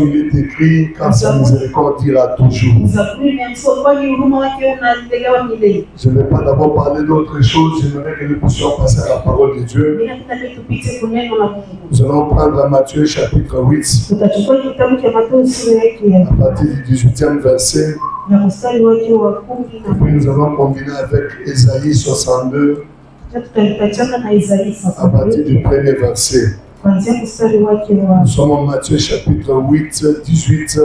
il est écrit quand sa miséricorde ira toujours. Je ne vais pas d'abord parler d'autre chose, j'aimerais que nous puissions passer à la parole de Dieu. Nous allons prendre Matthieu chapitre 8, à partir du 18e verset. Et puis nous allons combiner avec Ésaïe 62, à partir du premier verset. Nous sommes en Matthieu chapitre 8, 18,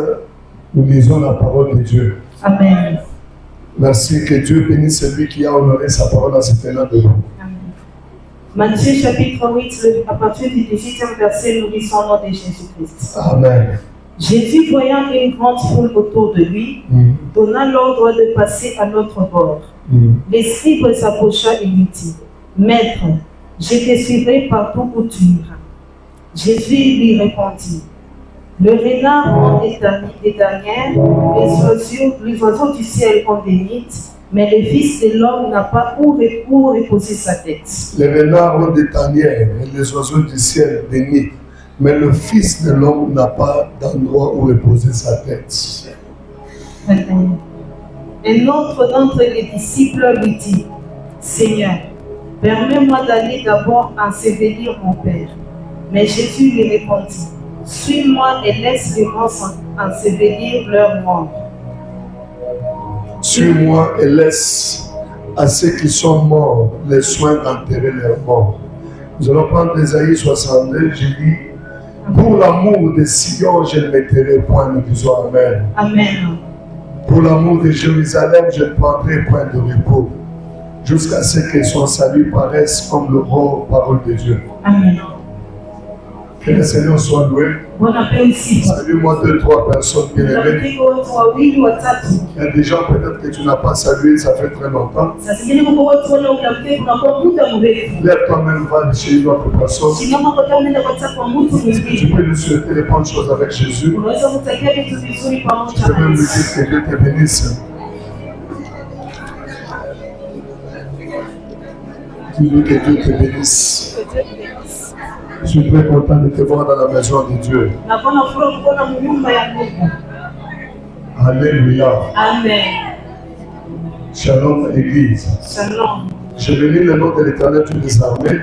nous lisons la parole de Dieu. Amen. Merci, que Dieu bénisse celui qui a honoré sa parole en ce temps de nous. Matthieu chapitre 8, à partir du 18e verset, nous lisons au nom de Jésus-Christ. Amen. Jésus, voyant une grande foule autour de lui, donna l'ordre de passer à l'autre bord. Les scribes s'approcha et lui dit, Maître, je te suivrai partout où tu iras. Jésus lui répondit, le renard ont des dernières, les oiseaux du ciel ont des nids, mais le Fils de l'homme n'a pas où reposer sa tête. Les renards ont des tanières et les oiseaux du ciel des nids, mais le Fils de l'homme n'a pas d'endroit où reposer sa tête. Un autre d'entre les disciples lui dit, Seigneur, permets-moi d'aller d'abord ensevelir mon Père. Mais Jésus lui répondit, suis-moi et laisse les morts ensevelir leurs morts. Suis-moi et laisse à ceux qui sont morts les soins d'enterrer leurs morts. Nous allons prendre Ésaïe 62, je dis, pour l'amour de Sion, je ne mettrai point, nous disons Amen. Amen. Pour l'amour de Jérusalem, je ne prendrai point de repos, jusqu'à ce que son salut paraisse comme l'aurore, parole de Dieu. Amen. Que le Seigneur soit loué. Salue-moi 2-3 personnes bien aimées. Il y a des gens peut-être que tu n'as pas salué, ça fait très longtemps. Lève toi-même, va chez une autre personne. Tu peux lui souhaiter les bonnes choses avec Jésus. Tu peux même lui dire que Dieu te bénisse. Dis-lui que Dieu te bénisse. Je suis très content de te voir dans la maison de Dieu. Alléluia. Amen. Shalom, Église. Shalom. Je bénis le nom de l'Éternel Dieu des armées.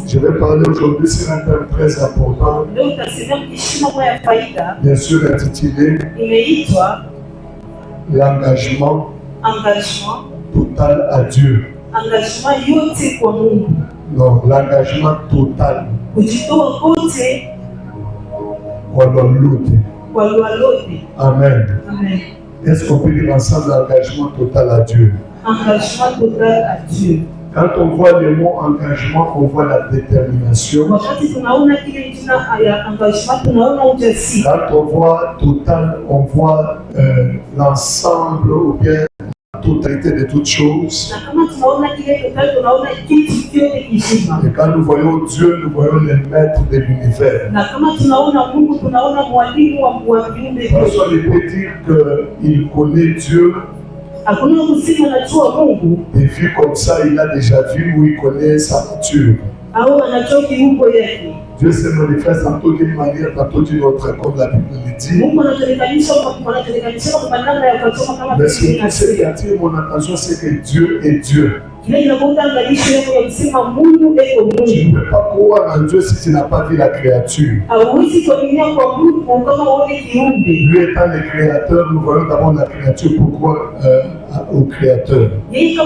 Je vais parler aujourd'hui sur un thème très important. Bien sûr intitulé l'engagement total à Dieu. Non, l'engagement total. Amen. Amen. Est-ce qu'on peut dire ensemble l'engagement total à Dieu? Engagement total à Dieu. Quand on voit le mot engagement, on voit la détermination. Quand on voit total, on voit l'ensemble ou bien la totalité de toutes choses. Et quand nous voyons Dieu, nous voyons le maître de l'univers. François peut dire qu'il connaît Dieu. Des vues comme ça, il a déjà vu où il connaît sa nature. Dieu se manifeste tantôt d'une manière, tantôt d'une autre, comme la Bible le dit. Mais ce qui attire mon attention, c'est que Dieu est Dieu. Tu ne peux pas croire en Dieu si tu n'as pas vu la créature. Lui étant le créateur, nous voyons d'abord la créature. Pourquoi au créateur? Il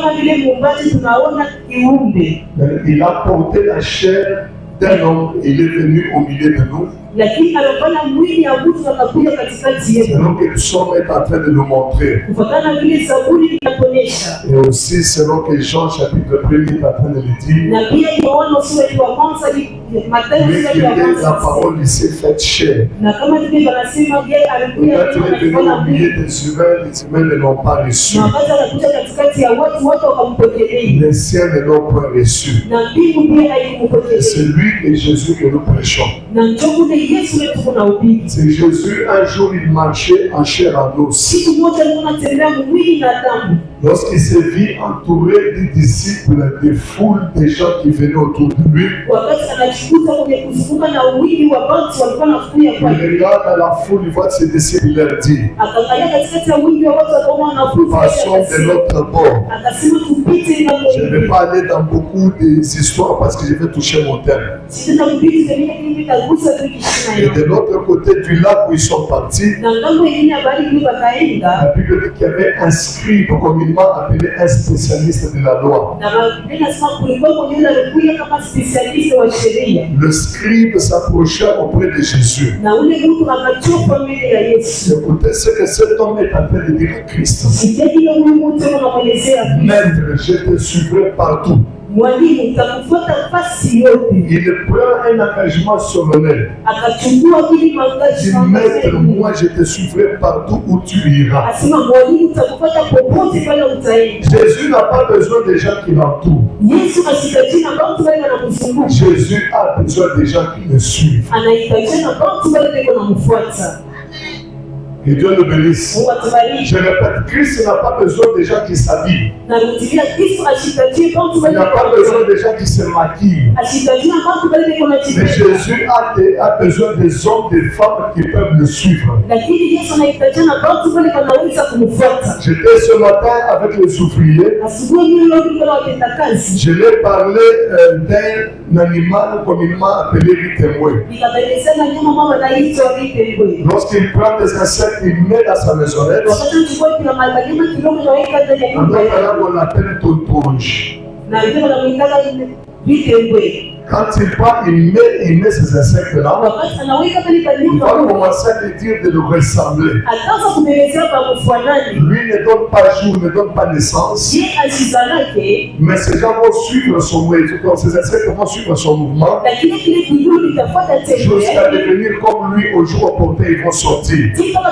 a porté la chair d'un homme, il est venu au milieu de nous. Selon que le psaume est en train de nous montrer. Et aussi selon que Jean chapitre 1 est en train de le dire. Lui qui est la parole, il s'est fait chair. Quand il est venu au milieu des humains, les humains ne l'ont pas reçu. Les siens ne l'ont pas reçu. Et c'est lui et Jésus que nous prêchons. C'est Jésus, un jour il marchait en chair en os. Lorsqu'il s'est vu entouré des disciples, des foules, des gens qui venaient autour de lui, il regarde à la foule, il voit ses disciples, il leur dit, passons de l'autre bord. Je ne vais pas aller dans beaucoup d'histoires parce que je vais toucher mon thème. Et de l'autre côté du lac où ils sont partis, la Bible dit qu'il y avait un scribe, communément appelé un spécialiste de la loi. Le scribe s'approcha auprès de Jésus. Écoutez ce que cet homme est en train de dire à Christ. Maître, je te suivrai partout. Il prend un engagement solennel. Il dit, maître, moi je te suivrai partout où tu iras. Jésus n'a pas besoin des gens qui l'entourent. Jésus a besoin des gens qui le suivent. Que Dieu le bénisse. Je répète, Christ n'a pas besoin des gens qui s'habillent. Il n'a pas besoin des gens qui se maquillent. Mais Jésus a besoin des hommes, des femmes qui peuvent le suivre. J'étais ce matin avec les ouvriers. Je leur ai parlé d'un animal communément appelé ritemoué. Lorsqu'il prend des insectes, il met dans sa maisonnette. En attendant, on l'appelle tontonge. Quand il part, il met ces insectes-là. Il va commencer à lui dire de le ressembler. Lui ne donne pas jour, ne donne pas naissance. Mais ces gens vont suivre son mouvement. Ces insectes vont suivre son mouvement. Jusqu'à devenir comme lui au jour opportun, ils vont sortir. J'aimerais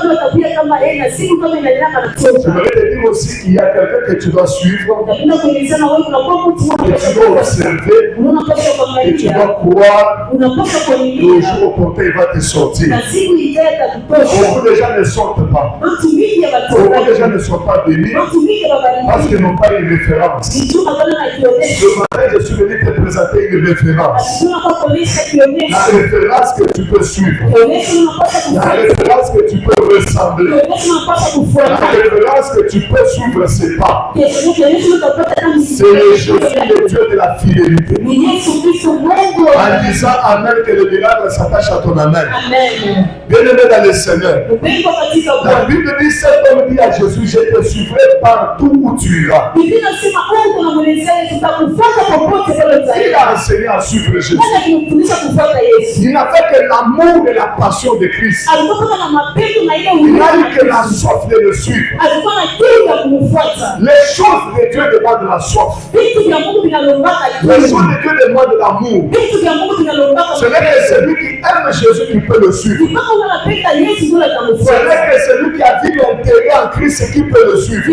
te dire aussi qu'il y a quelqu'un que tu dois suivre. Que tu dois observer. Et tu dois croire que le jour opportun il va te sortir. Beaucoup de gens ne sortent pas. Beaucoup de gens ne sont pas bénis parce qu'ils n'ont pas une référence. Ce matin, je suis venu te présenter une référence. La référence que tu peux suivre. La référence que tu peux ressembler. La référence que tu peux suivre ses pas. C'est le Jésus, le Dieu de la fidélité. En disant Amen, que le miracle s'attache à ton Amen. Bien-aimé dans le Seigneur. La Bible dit, cet homme dit à Jésus, je te suivrai partout où tu iras. Il a enseigné à suivre Jésus. Il n'a fait que l'amour et la passion de Christ. Il n'a eu que la soif de le suivre. Les choses de Dieu demandent la soif. Les choses de Dieu demandent l'amour. Ce n'est que celui qui aime Jésus qui peut le suivre. Ce n'est que celui qui a vu l'intérêt en Christ qui peut le suivre. Et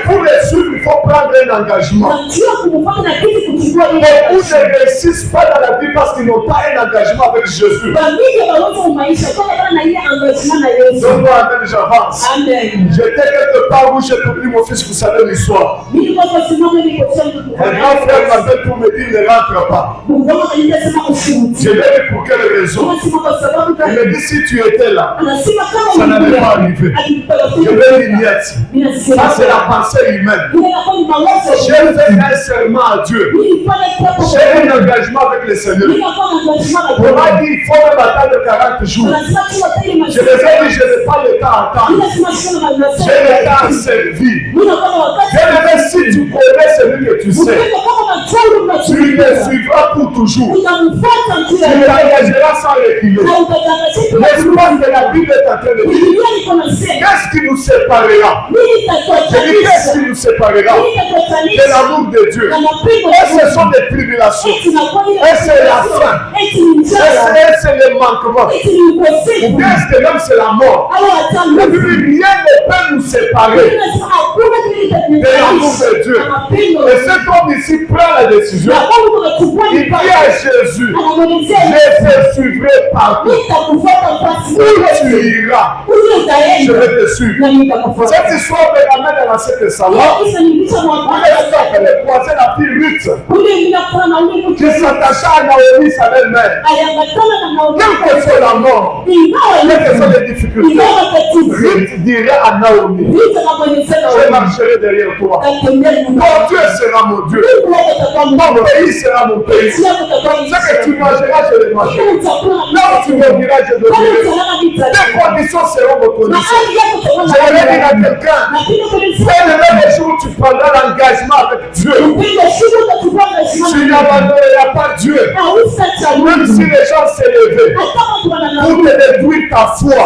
pour le suivre, il faut prendre un engagement. Beaucoup ne réussissent pas dans la vie parce qu'ils n'ont pas un engagement avec Jésus. Donne-moi Amen, j'avance. J'étais quelque part où j'ai pris mon fils, vous savez l'histoire. Un grand frère m'appelle pour me dire ne rentre pas. Je lui ai dit pour quelle raison. Il me dit si tu étais là, ça n'allait pas arriver. Je vais dire niet. Ça c'est la pensée humaine. J'ai fait un serment à Dieu. J'ai un engagement avec le Seigneur. On m'a dit il faut me battre de 40 jours. Je les ai dit je n'ai pas le temps à attendre. J'ai le temps à servir. Bien-aimé, si tu connais celui que tu sais, tu le suivras pour toujours. Tu l'engageras sans reculer. L'espoir de la Bible est en train de dire qu'est-ce qui nous séparera? Qu'est-ce qui nous séparera de l'amour de Dieu? Et ce sont des tribulations. Et c'est la faim. Et c'est le manquement. Ou bien c'est même c'est la mort. La Bible, rien ne peut nous séparer l'amour de Dieu. Et cet homme ici prend la décision. Il dit à Jésus, je te suivrai partout. Où tu iras, je vais te suivre. Cette histoire me ramène à l'Ancien Testament. Où les croisés la fille Ruth, qui s'attacha à Naomi, sa belle-mère. Quelle que soit la mort, quelles que soient les difficultés, Ruth dirait à Naomi, je marcherai derrière toi. Ton Dieu sera mon Dieu. Mon pays sera mon pays. Ce que tu mangeras, je le mangerai. Là où tu dormiras, je dormirai. Tes conditions seront vos conditions. Je vais dire à quelqu'un, fais le même jour où tu prendras l'engagement avec Dieu. Tu n'abandonneras pas Dieu. Même si les gens s'élevaient pour te détruire ta foi.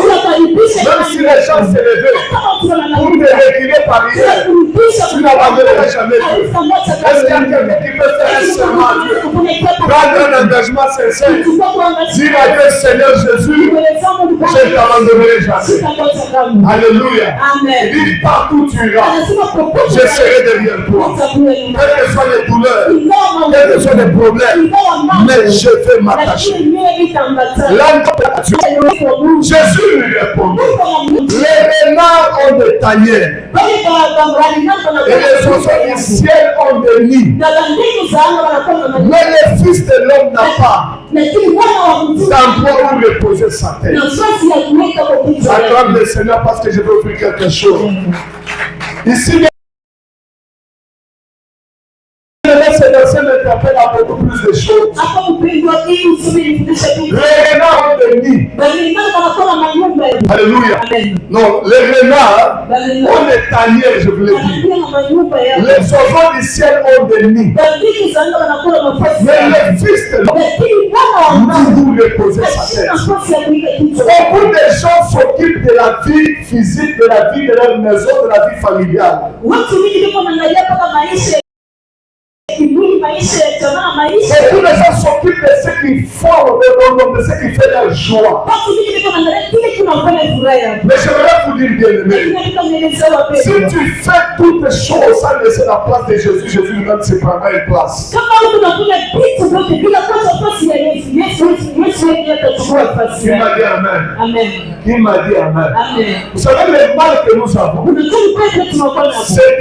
Même si les gens s'élevaient pour te reculer par hier, tu n'abandonneras jamais Dieu. Est-ce qu'il y a quelqu'un qui peut faire un serment à Dieu? Prendre un engagement sincère. Dire à Dieu, Seigneur Jésus, je ne t'abandonnerai jamais. Alléluia. Dis partout tu iras, je serai derrière toi. Quelles que soient les douleurs, quels que soient les problèmes, mais je vais m'attacher. Jésus lui répond, les renards ont des tanières et les oiseaux du ciel ont des nids, mais le Fils de l'homme n'a pas d'endroit où reposer sa tête. J'acclame le Seigneur parce que je veux offrir quelque chose. Ici, ce verset m'interpelle à beaucoup plus de choses. Les renards ont des nids. Alléluia. Non, les renards ont des tanières, je vous l'ai dit. Les oiseaux du ciel ont des nids. Mais le Fils de l'homme n'a où reposer sa tête. Beaucoup de gens s'occupent de la vie physique, de la vie de leur maison, de la vie familiale. Beaucoup de gens s'occupent de ce qu'ils font, de ce qui fait leur joie. Mais j'aimerais vous dire, bien-aimé, si tu fais toutes les choses sans laisser la place de Jésus, Jésus lui-même se prendra une place. Qui m'a dit Amen? Qui m'a dit Amen? Vous savez, le mal que nous avons, c'est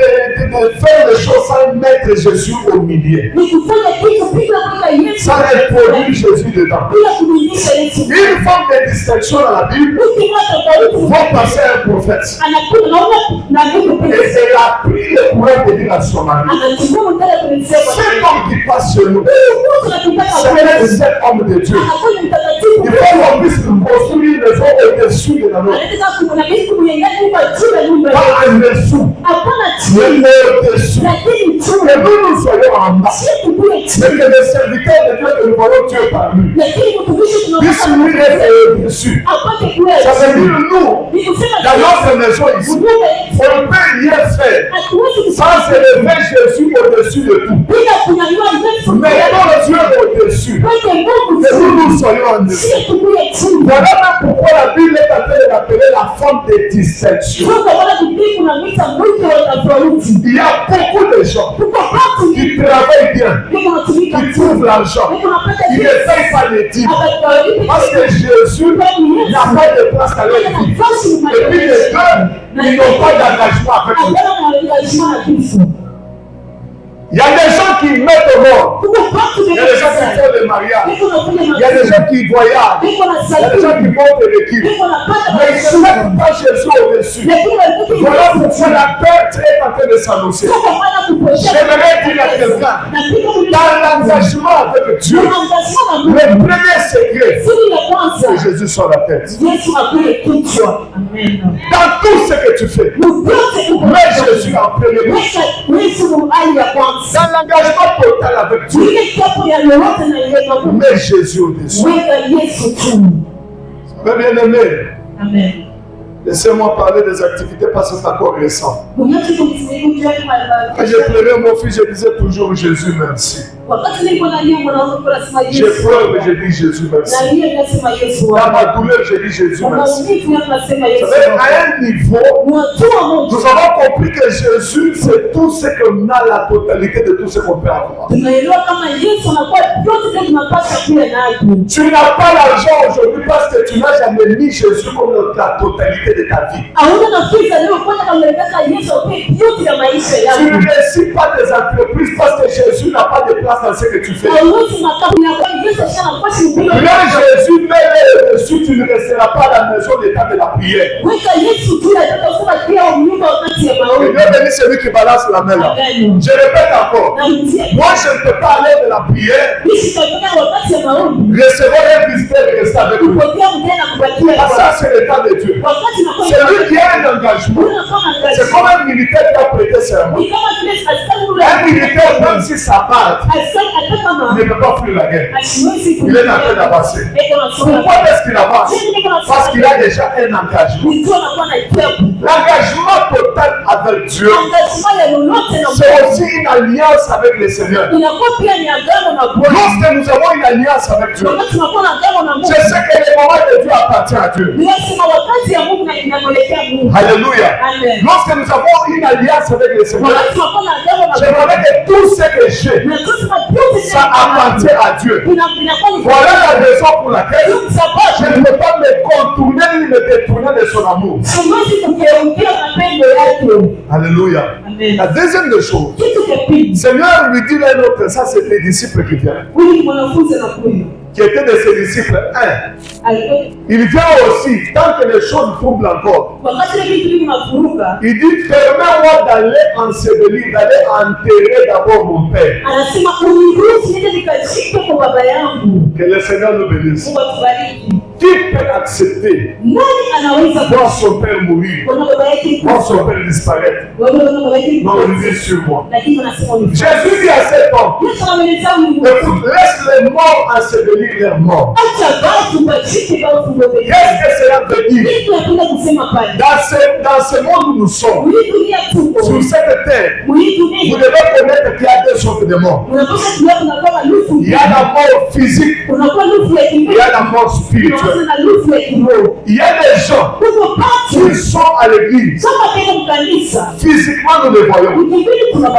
de faire les choses sans mettre Jésus au milieu. Ça introduit Jésus dedans. Une forme de distinction dans la Bible va passer à un prophète. Et elle a pris le courage de dire à son mari, cet homme qui passe chez nous, c'est cet homme de Dieu. Il faut qu'on puisse construire une maison au-dessus de la nôtre. Pas en dessous, mais au-dessus. Que nous soyons en bas. Mais que les serviteurs de Dieu que nous voyons Dieu par lui puissent lui être au-dessus. Ça veut dire nous, dans notre maison ici, on ne peut rien faire sans élever Jésus au-dessus de tout. Mais quand Dieu est au-dessus, que nous soyons en dessous. Voilà pourquoi la Bible est en train de l'appeler la forme de distinction. Il y a beaucoup de gens qui travaillent bien, qui trouvent l'argent, qui ne payent pas les dîmes, parce que Jésus n'a pas de place à leur vie. Et puis les deux, ils n'ont pas d'engagement avec lui. Il y a des gens qui mettent au monde. Il y a des gens qui font des mariages. Il y a des gens qui voyagent. Il y a des gens qui montent l'équipe. Mais ils ne mettent pas Jésus au-dessus. Voilà pourquoi la perte est en train de s'annoncer. J'aimerais dire à quelqu'un, dans l'engagement avec Dieu, le premier secret, c'est que Jésus sur la tête. Dans tout ce que tu fais, mets Jésus en premier lieu. Dans l'engagement total avec Dieu, mets Jésus au-dessus. Ça va bien aimé. Laissez-moi parler des activités parce que c'est encore récent. Quand j'ai pleuré mon fils, je disais toujours Jésus merci. J'ai pleuré, mais je dis Jésus merci. Dans ma douleur, je dis Jésus merci. Vous savez, à un niveau, nous avons compris que Jésus, c'est tout ce qu'on a, la totalité de tout ce qu'on peut avoir. Tu n'as pas l'argent aujourd'hui parce que tu n'as jamais mis Jésus comme la totalité de ta vie. Tu ne réussis pas des entreprises parce que Jésus n'a pas de place dans ce que tu fais. Quand Jésus met dessus, tu ne resteras pas à la maison d'état de la prière. Et Dieu bénit celui qui balance la main là. Je répète encore. Moi, je ne peux pas aller de la prière, recevoir un visiteur et rester avec lui. Ça, c'est l'état de Dieu. C'est lui qui a un engagement. C'est comme un militaire qui a prêté serment. Un militaire, même si ça part, il ne peut pas fuir la guerre. Il est en train d'avancer. Pourquoi est-ce qu'il avance? Parce qu'il a déjà un engagement. L'engagement total avec Dieu, c'est aussi une alliance avec le Seigneur. Lorsque nous avons une alliance avec Dieu, je sais que le moment de Dieu appartient à Dieu. Alléluia. Lorsque nous avons une alliance avec le Seigneur, j'aimerais que tout ce que j'ai, ça appartient à Dieu. Voilà la raison pour laquelle je ne peux pas me contourner ni me détourner de son amour. Alléluia. La deuxième des choses, le Seigneur lui dit l'un autre, ça c'est les disciples qui viennent. Qui étaient de ses disciples. Il vient aussi, tant que les choses troublent encore. Il dit, permets-moi d'aller ensevelir, d'aller enterrer d'abord mon père. Que le Seigneur nous bénisse. Qui peut accepter voir son père mourir, voir son père disparaître? Non, il dit sur moi. Jésus dit à cet homme, écoute, laisse les morts ensevelir leurs morts. Qu'est-ce que cela veut dire? Dans ce monde où nous sommes, sur cette terre, vous devez connaître qu'il y a deux sortes de morts. Il y a la mort physique, il y a la mort spirituelle. Il y a des gens qui sont à l'église. Physiquement, nous les voyons.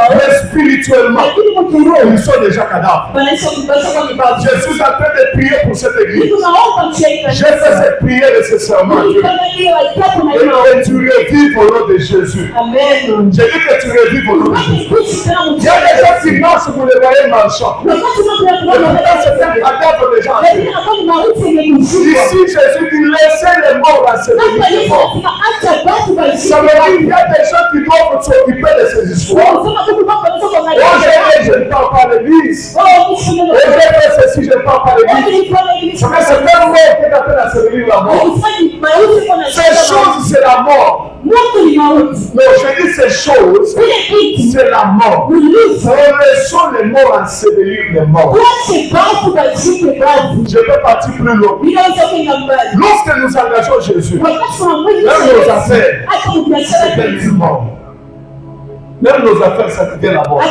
Mais spirituellement, ils sont déjà cadavres. Jésus est en train de prier pour cette église. J'ai fait cette prière et ce serment. Et que tu revives au nom de Jésus. J'ai dit que tu revives au nom de Jésus. Il y a des gens qui marchent, vous les voyez marchant. Et pourtant, c'est un cadavre de gens. Ici, Jésus dit, laissez les morts ensevelir les morts. Ça veut dire qu'il y a des gens qui doivent s'occuper de ces histoires. Aujourd'hui, je ne parle pas à l'église. Aujourd'hui, je fais ceci, je ne parle pas à l'église. C'est un mort qui est en train d'ensevelir la mort. Ces choses, c'est la mort. Non, je dis ces choses, c'est la mort. Laissons les morts ensevelir les morts. Je peux partir plus loin. Lorsque nous engageons Jésus, même nos affaires, c'est des morts. Même nos affaires, ça devient la mort.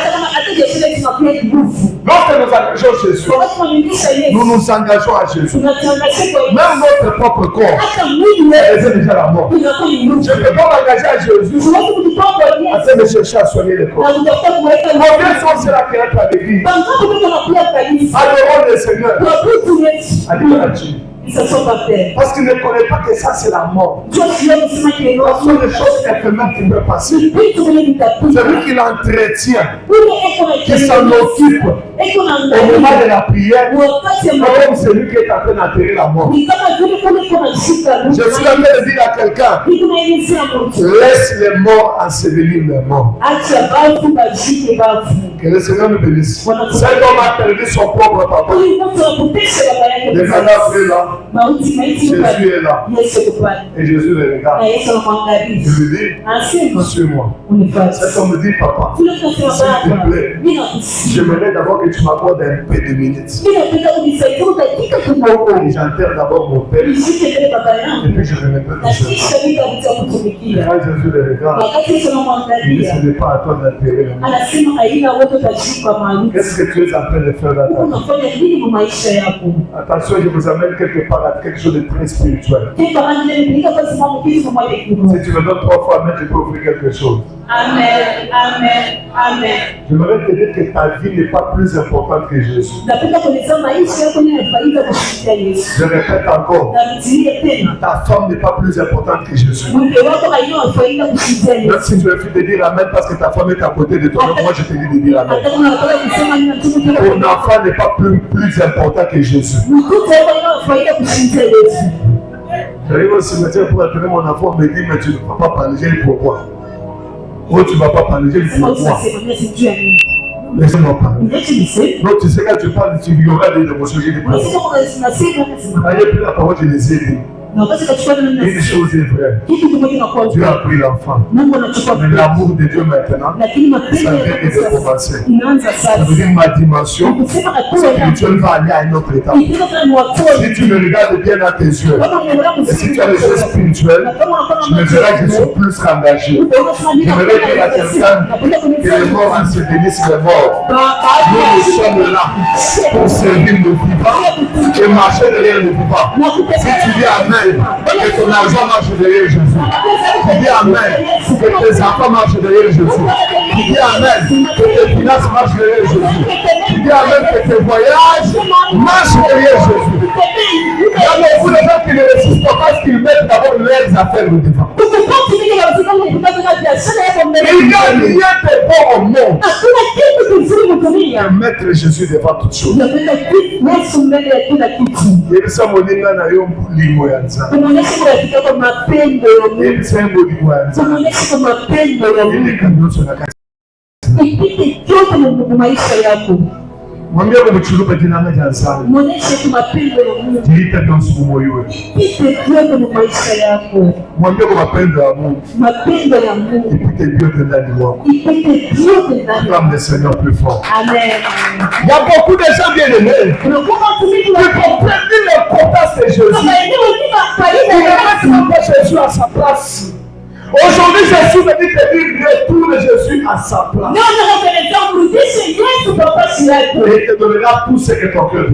Lorsque nous engageons Jésus, nous nous engageons à Jésus. Même notre propre corps, c'est déjà la mort. Je ne peux pas m'engager à Jésus afin de chercher à soigner le corps. Combien sont ceux-là qui entrent à l'église? Adorons le Seigneur. Alléluia. Parce qu'il ne connaît pas que ça c'est la mort. Ce sont des choses éphémères qui peuvent passer. C'est lui qui l'entretient, qui s'en occupe au moment de la prière, comme c'est lui qui est en train d'enterrer la mort. Je suis en train de dire à quelqu'un, laisse les morts ensevelir les morts. Que le Seigneur nous bénisse. Cet homme a perdu son propre papa. Le cadavre est là. Jésus est là. Et Jésus le regarde. Je lui dis, suis-moi. Cet homme me dit, papa, s'il te plaît, j'aimerais d'abord que que tu m'accordes un peu de minutes. Mimi napenda unisaidie dakika kidogo. Et j'enterre d'abord mon père. Nishike mbele baba Et yangu. puis je remettrai Na ton chemin. kisha nitakutumikia. Quand Jésus le regarde, Wakati Yesu il dit ce anamwangalia, n'est pas à toi d'enterrer le monde. anasema aina wote utajipa maarufu. Qu'est-ce que tu es en train de faire dans ta vie? Unafanya nini kwa maisha yako? Attention, je vous amène quelque part à quelque chose de très spirituel. Kitu ambacho nimepeleka kwa sababu kitu kimoja kikubwa. Si tu me donnes 3 fois, mais je peux offrir quelque chose. Amen, amen, amen. J'aimerais te dire que ta vie n'est pas plus importante que Jésus. Napenda kueleza maisha yako ni faida kupitia Yesu. Je répète encore, Na mtilie tena. ta femme n'est pas plus importante que Jésus. Mke wako haina faida kupitia Même Yesu. si tu refuses de dire Amen parce que ta femme est à côté de toi, moi je te dis de dire Amen. Hata kama unataka kusema nini tu kile. Ton enfant n'est pas plus important que Jésus. Mtoto wako haina faida kupitia Yesu. J'arrive au cimetière pour atteindre mon enfant, me dit mais tu ne vas pas parler, j'ai dit pourquoi? Oh, tu ne vas pas parler, j'ai dit Sema pourquoi? usasema mimi sijui nini. Laisse-moi parler. Ndicho niseme. Donc tu sais quand tu parles, tu y aura des émotions, j'ai dit pourquoi? Unasema unasema unasema. Quand j'ai pris la parole, je les ai dit. Na wakati kachukua neno Une chose est vraie, kitu kimoja kinakuwa Dieu a pris l'enfant. Mungu anachukua Mais l'amour de Dieu maintenant, lakini mapenzi ça vient de ya commencer. inaanza Ça sasa. veut dire ma dimension Kusema hatua ya spirituelle va aller à un autre état. ikifika kama ni watu Si tu me regardes bien dans tes yeux, kama unaona et si tu as les choses spirituelles, tu me verras que je suis plus qu'engagé. J'aimerais dire à quelqu'un que les morts ensevelissent les morts. Nous sommes là pour servir le vivant et marcher derrière le vivant. Si tu dis Amen, que ton argent marche derrière Jésus. Tu dis Amen, que tes enfants marchent derrière Jésus. Tu dis Amen, que tes finances marchent derrière Jésus. Tu dis Amen, que tes voyages marchent derrière Jésus. Il y a beaucoup de gens qui ne résistent pas parce qu'ils mettent d'abord leurs affaires au devant. Il n'y a rien de bon au monde. Mettre Jésus devant toutes choses. Yebisa moninga na yo mulimo ya nzambe. Yebisa mulimo ya nzambe. Yeleka nyonso na kati. Mwambie kwa mchulupa jinanga ja nzambe. Jiita nyonso mumoyo. Mwambie kwa mapendo ya Mungu. Ipite vyote ndani wako. Acclame le Seigneur plus fort. Amen. Il y a beaucoup de gens bien aimés qui comprennent l'importance de Jésus. Ils ne mettent pas Jésus à sa place. Aujourd'hui, Jésus me dit de dire retourne Jésus à sa place. Et il te donnera tout ce que ton cœur veut.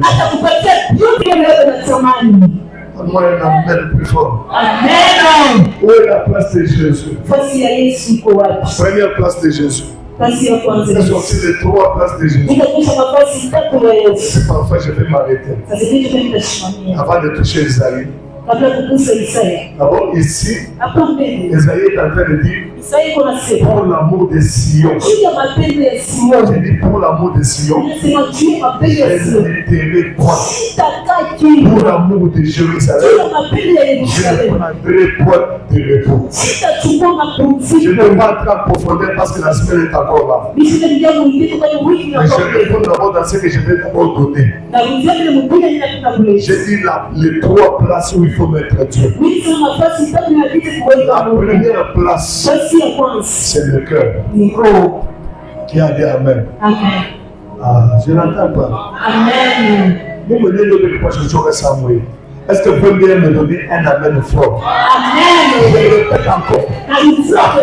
Donne-moi un amen plus fort. Amen. Où est la place de Jésus? Fasi ya Yesu iko wapi? Première place de Jésus. Fasi ya kwanza. C'est sorti de 3 places de Jésus. Nitakuja nafasi tatu ya Yesu. Parfois, je vais m'arrêter Sasa hivi nitasimamia. avant de toucher Isaïe. Kabla kugusa Isaya. D'abord, ici, Hapa mbele. Isaïe est en train de dire Isaya iko nasema. pour l'amour de Sion. Juu ya mapendo ya J'ai Sion. dit pour l'amour de Sion. Nasema juu ya mapendo ya Je Sion. ne t'aimerai point. Sitakaa chini. Pour l'amour de Juu Jérusalem. ya mapendo ya Je ne Yerusalemu. prendrai point de repos. Sitachukua Je mapumziko. ne vais pas entrer en profondeur parce que la semaine est encore là. Nisitaingia mwingine kwenye wiki Mais je inayokuja. réponds d'abord dans ce que je vais d'abord donner. Na wizara ile mwingine ninakutambulisha. J'ai dit les 3 places où il faut mettre Dieu. Wiki za nafasi tatu na vitu kuweka La Mungu. première place, Nafasi ya kwanza c'est le cœur. ni roho. Qui a dit Amen? Amen. Ah, je n'entends pas. Amen. Vous me dites que je suis Samuel. Est-ce que vous pouvez bien me donner un Amen fort? Amen. Je répète encore. La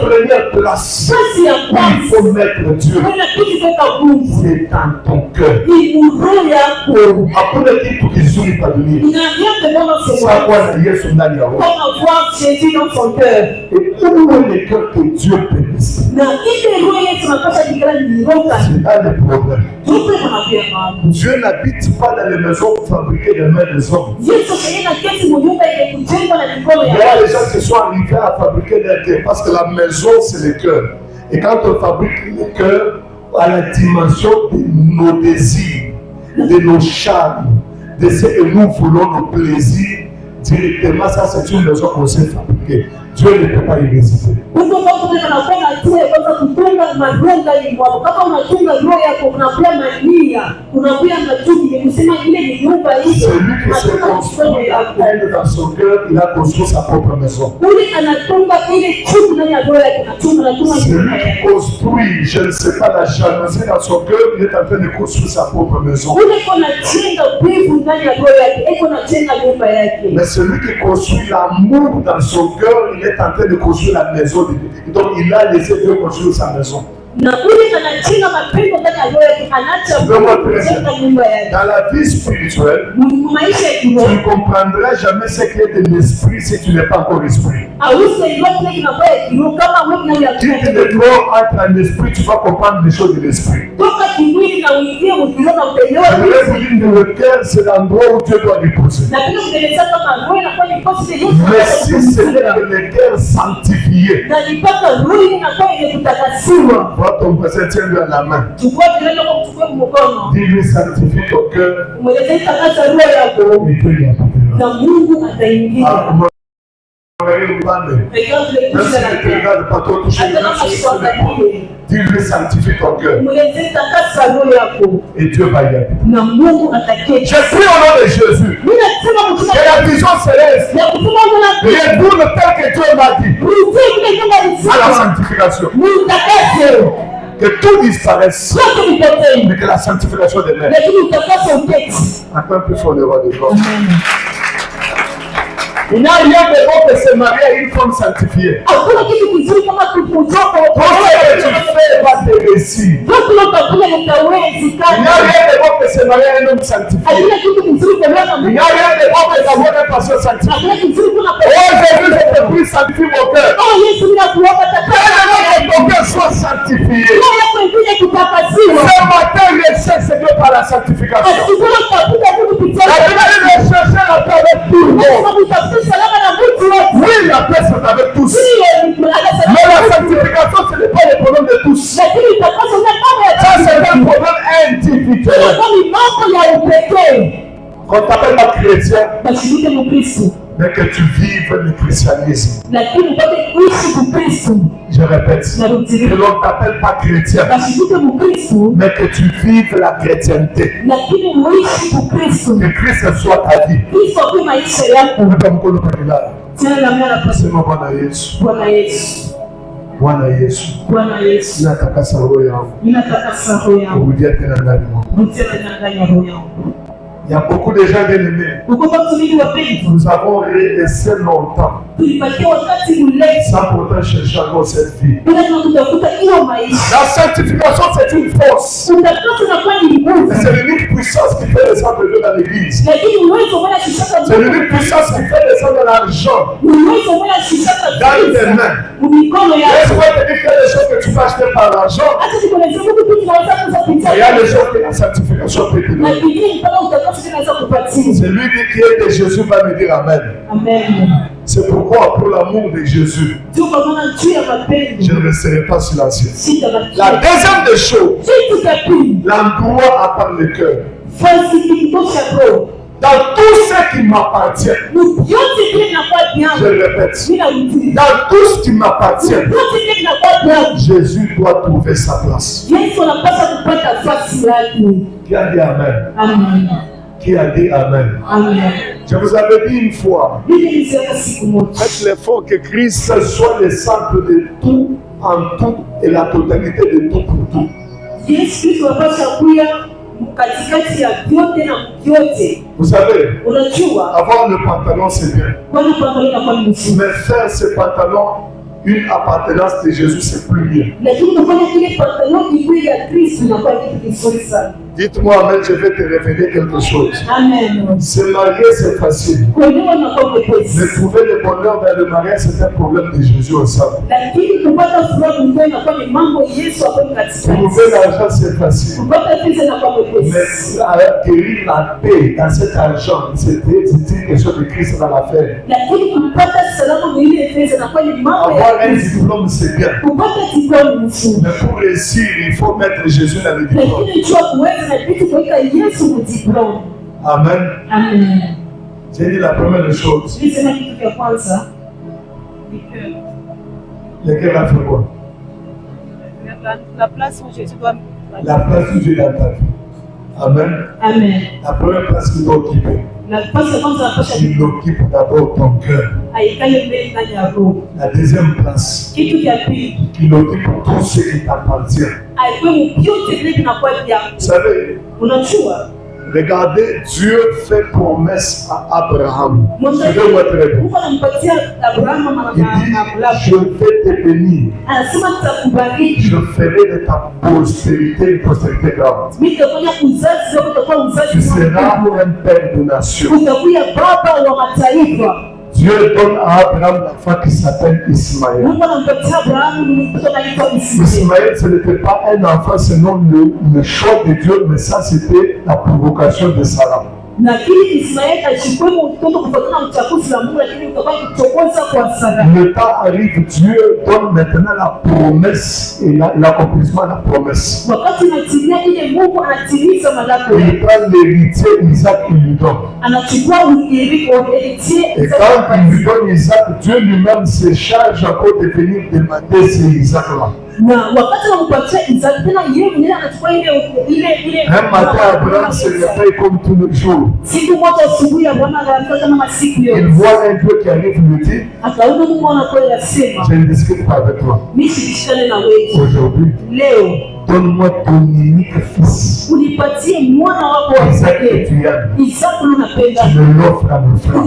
première place Nafasi ya où il kwanza faut mettre Dieu, kuna kitu kuweka Mungu. c'est dans ton cœur. Ni roho yako. Hakuna kitu kizuri pa dunia Inaambia mdomo sawa wako. na Yesu ndani ya roho. Comment voir Jésus dans son cœur. Et où est le cœur que Dieu bénisse? Na ile roho Yesu anataka kikala ni roho. C'est là le problème. Tupe mwanapia mama. Dieu n'habite pas dans les maisons fabriquées des mains des hommes. Yesu kaenda kesi mnyumba ile kujengwa na mikono Il y ya a des gens qui sont arrivés à fabriquer des cœurs parce que la maison, c'est le cœur. Et quand on fabrique le cœur à la dimension de nos désirs, de nos charmes, de ce que nous voulons, nos plaisirs, directement, ça c'est une maison qu'on sait fabriquer. Dieu ne peut pas y résister. Celui qui se construit la peine dans son cœur, il a construit sa propre maison. Celui qui construit, je ne sais pas, la jalousie dans son cœur, il est en train de construire sa propre maison. Mais celui qui construit l'amour dans son cœur, il est en train de construire la maison de Dieu. Donc il a laissé Dieu construire sa maison. Dans la vie spirituelle, tu ne comprendras jamais ce qu'est de l'esprit si tu n'es pas encore esprit. Si tu es trop entre un esprit, tu vas comprendre les choses de l'esprit. Je voudrais vous dire que le cœur, c'est l'endroit où Dieu doit reposer. Mais si c'était que le cœur sanctifié, ton voisin, tiens-lui à la main. Dis-lui, sanctifie ton cœur. Et puis il y a dis-lui, sanctifie ton cœur. Et Dieu va y aller. Je prie au nom de Jésus. Que la vision céleste retourne tel que Dieu m'a dit. À la sanctification. Que tout disparaisse. Mais que la sanctification demeure. Attends un peu fort le roi de gloire. Il n'y a rien de bon que se marier à une femme sanctifiée. Tout ce que tu fais va te réussir. Il n'y a rien de bon que se marier à un homme sanctifié. Il n'y a rien de bon que d'avoir un pasteur sanctifié. Oh Jésus, je te prie, sanctifie mon cœur. Que ton cœur soit sanctifié. Ce matin, recherche Dieu par la sanctification. La Bible recherche la paix avec tout le monde. Oui, la paix c'est avec tous. Mais la sanctification, ce n'est pas le problème de tous. Ça, c'est un problème individuel. Quand tu t'appelles pas chrétien, mais que tu vives le christianisme. Je répète, que l'on ne t'appelle pas chrétien, mais que tu vives la chrétienté. Que Christ soit ta vie. C'est mon Bwana Yesu. Bwana Yesu. Ninataka roho yangu. Kurudia tena ndani mwako. Il y a beaucoup de gens bien-aimés. Nous avons resté longtemps sans pourtant chercher encore cette vie. La sanctification, c'est une force. C'est l'unique puissance qui fait descendre Dieu dans l'église. C'est l'unique puissance qui fait descendre l'argent dans tes mains. Laisse-moi te dire qu'il y a des choses que tu peux acheter par l'argent. Il y a des choses que la sanctification peut te donner. Celui qui est de Jésus va me dire Amen. C'est pourquoi, pour l'amour de Jésus, je ne resterai pas silencieux. La deuxième des choses, l'endroit à part le cœur. Dans tout ce qui m'appartient, je le répète, dans tout ce qui m'appartient, Jésus doit trouver sa place. Qui a dit Amen? Qui a dit Amen? Je vous avais dit une fois, faites l'effort que Christ soit le centre de tout, en tout, et la totalité de tout pour tout. Vous savez, avoir le pantalon c'est bien, mais faire ce pantalon une appartenance de Jésus c'est plus bien. Dites-moi Amen, je vais te révéler quelque chose. Amen. Se marier c'est facile. Mais trouver le bonheur dans le mariage c'est un problème de Jésus ensemble. Trouver l'argent c'est facile. Mais acquérir la paix dans cet argent, c'est quelque chose de Christ dans l'affaire. Avoir un diplôme c'est bien. Mais pour réussir, il faut mettre Jésus dans le diplôme. Amen. J'ai dit la première chose. du cœur. Le cœur a fait quoi? La place où Jésus doit. La place où Dieu est dans ta vie. Amen. Amen. La première place qu'il doit occuper. La place quand la poche Il occupe d'abord ton cœur. La deuxième place, il occupe tout ce qui t'appartient. Vous savez, regardez, Dieu fait promesse à Abraham. Suivez-moi très bien. Il dit, je vais te bénir. Je ferai de ta postérité une postérité grande. Tu seras un père de nation. Dieu donne à Abraham l'enfant qui s'appelle Ismaël. Ismaël, ce n'était pas un enfant selon le choix de Dieu, mais ça c'était la provocation de Sarah. Le temps arrive, Dieu donne maintenant la promesse et l'accomplissement de la promesse. Il prend l'héritier Isaac et lui donne. Et quand il lui donne Isaac, Dieu lui-même se charge encore de venir demander ce Isaac-là. Un matin, Abraham se réveille comme tous les jours. Il voit un Dieu qui arrive lui dit, je ne discute pas avec toi. Aujourd'hui, donne-moi ton unique fils. Isaac que tu aimes. Tu me l'offres à mon frère.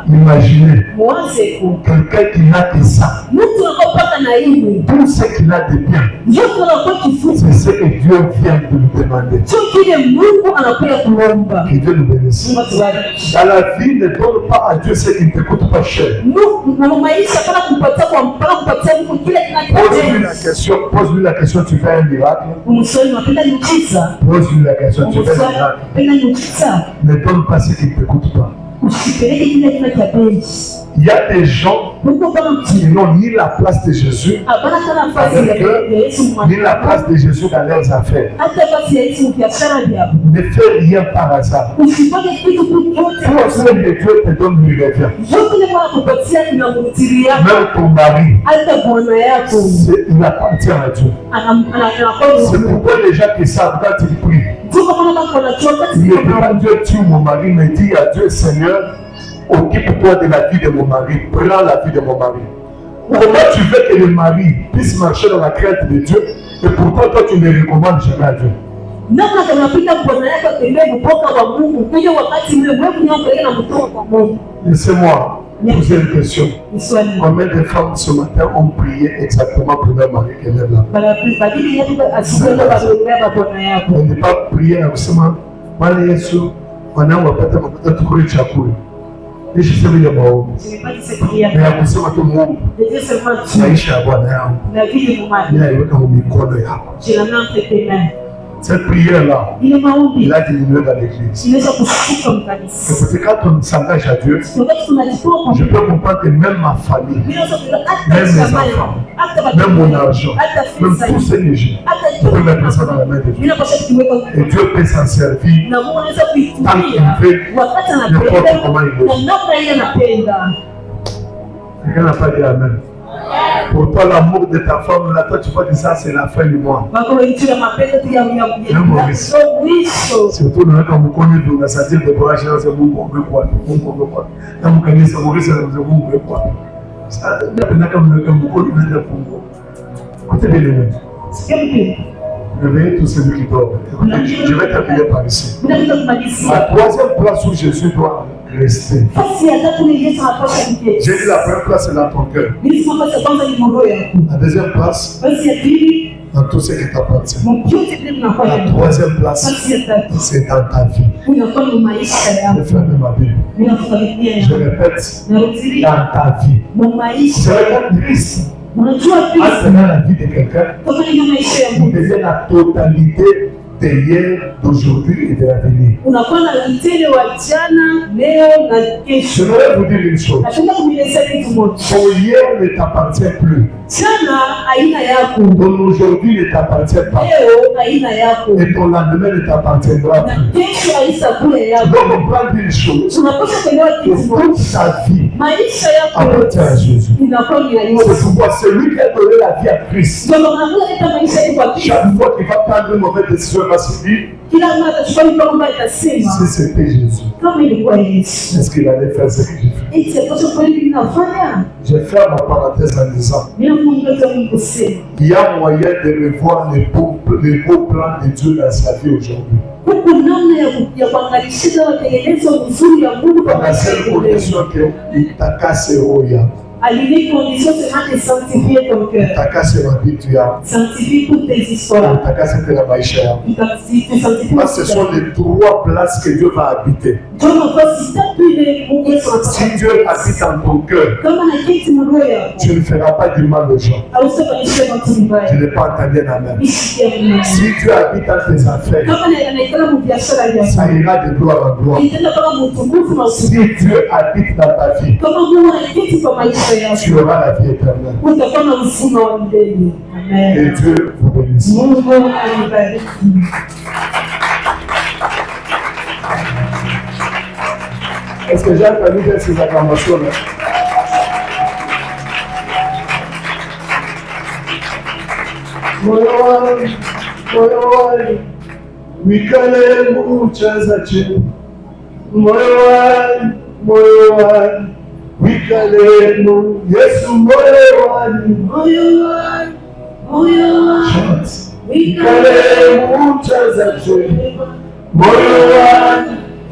Imaginez quelqu'un qui n'a que ça. Tout ce qu'il a de bien, c'est ce que Dieu vient de nous demander. Que Dieu nous bénisse. Dans la vie, ne donne pas à Dieu ce qui ne te coûte pas cher. Pose-lui la question, tu fais un miracle. Pose-lui la question, tu fais un miracle. Ne donne pas ce qui ne te coûte pas. Il y a des gens qui n'ont ni la place de Jésus avec eux, ni la place de Jésus dans leurs affaires. Ne fais rien par hasard. Tout ce que Dieu te donne lui revient. Même ton mari, il appartient à Dieu. C'est pourquoi les gens qui savent quand ils prient, il ne dit pas Dieu tue mon mari, mais dit à Dieu Seigneur, occupe-toi de la vie de mon mari, prends la vie de mon mari. Comment tu veux que le mari puisse marcher dans la crainte de Dieu et pourquoi toi tu ne recommandes jamais à Dieu? Laissez-moi poser une question. Combien de femmes ce matin ont prié exactement pour leur mari qu'elle est là? On n'est pas prié absolument. Mais ya kusema tu Mungu maisha ya Bwana yangu ninaiweka mikono yako. Cette prière-là, il a diminué dans l'église. Et parce que quand on s'engage à Dieu, je peux comprendre que même ma famille, même mes enfants, même mon argent, même tout ce que j'ai, je peux mettre ça dans la main de Dieu. Et Dieu peut s'en servir tant qu'il veut, n'importe comment il veut. Quelqu'un n'a pas dit Amen. Pour toi, l'amour de ta femme, là, toi, tu vois que ça, c'est la fin du mois. Surtout, quand vous connaissez, vous avez des courage, c'est vous, on veut quoi. Quand vous connaissez, c'est vous, on veut quoi. Ça, quand vous connaissez, écoutez bien les mêmes. Réveillez tous ceux qui dorment. Je vais terminer par ici. La troisième place où Jésus doit rester. J'ai dit la première place, c'est dans ton cœur. La deuxième place, dans tout ce qui t'appartient. La troisième place, c'est dans ta vie. Je ferme ma Bible. Je répète, dans ta vie. C'est un triste. Entraînant la vie de quelqu'un, il devient la totalité de hier, d'aujourd'hui et de l'avenir. Je voudrais vous dire une chose. Ton hier ne t'appartient plus. Ton aujourd'hui ne t'appartient pas. Et ton lendemain ne t'appartiendra plus. Tu dois comprendre une chose. Toute ta vie appartient à Jésus. C'est pourquoi celui qui a donné la vie à Christ, chaque fois qu'il va prendre une mauvaise décision, il va se dire, si c'était Jésus, est-ce qu'il allait faire ce que j'ai fait? Je ferme ma parenthèse en disant, il y a moyen de revoir les beaux plans de Dieu dans sa vie aujourd'hui. Dans la seule condition qu'il t'acasse au yam. À l'unique condition seulement de sanctifier ton cœur. Sanctifie toutes tes histoires. Ce sont les 3 places que Dieu va habiter. Si Dieu habite en ton cœur, tu ne feras pas du mal aux gens. Tu n'es pas entendu en amen. Si Dieu habite dans tes affaires, ça ira de gloire en gloire. Si Dieu habite dans ta vie, tu auras la vie éternelle. Et Dieu vous bénisse. Est-ce que j'ai entendu faire ces acclamations-là? Moyo wikale muchaza chini. Moyo wikale mu Yesu moyo wikale muchaza chini.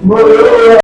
Moyo